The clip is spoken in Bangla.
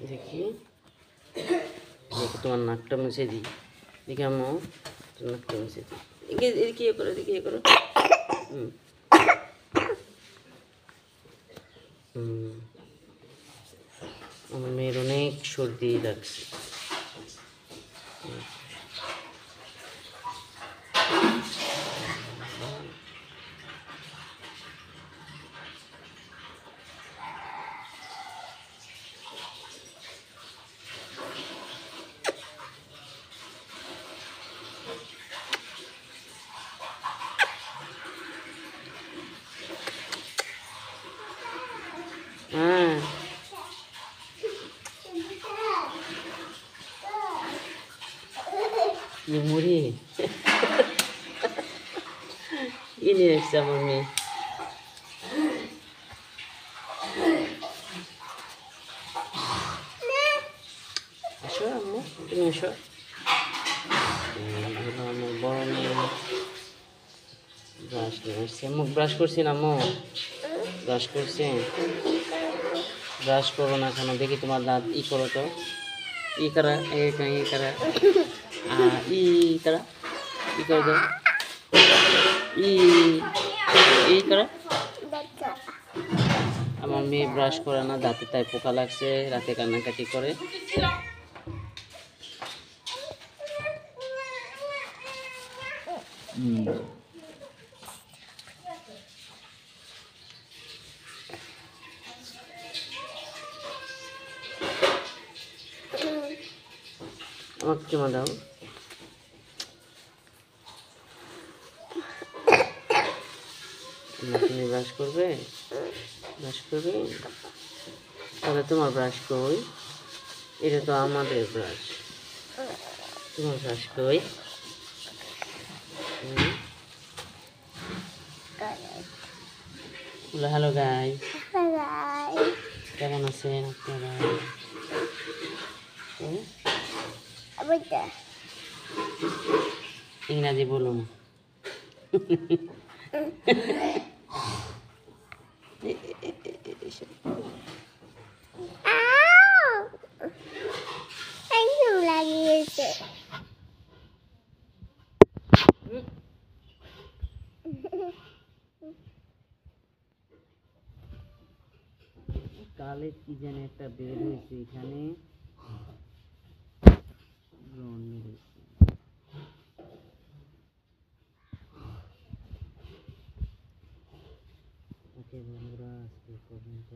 দেখি দেখো তোমার নাকটা মুছে দিই। দেখি আম্মু নাকটা মুছে দিই। এদিকে ইয়ে করো, এদিকে ইয়ে করো। হুম হুম, আমার মেয়ের অনেক সর্দি লাগছে। হ্যাঁ মুড়ি কি নিয়ে এসছে আমার মেয়ে। আসো আম্মু, তুমি এসো। হলো আমার বড় মেয়ে ব্রাশ নিয়ে এসছে। মুখ ব্রাশ করছি না আম্মু? ব্রাশ করছি? ব্রাশ করো না কেন? দেখি তোমার দাঁত ই করো তো। ই করা, ই করা, ই করা, ই করে দাও। ই ই করা। আমার মেয়ে ব্রাশ করে না, দাঁতে তাই পোকা লাগছে, রাতে কান্নাকাটি করে। আমাকে চুমা দাও। তুমি ব্রাশ করবে? ব্রাশ করবে? তাহলে তোমার ব্রাশ কই? এটা তো আমাদের ব্রাশ। তোমার ব্রাশ কই? হ্যালো গাইস, কেমন আছেন আপনারা? ইংরাজি বলুন। কালে কি যেন একটা বের হয়েছে এখানে। ওকে বন্ধুরা, আজকে পর্যন্ত।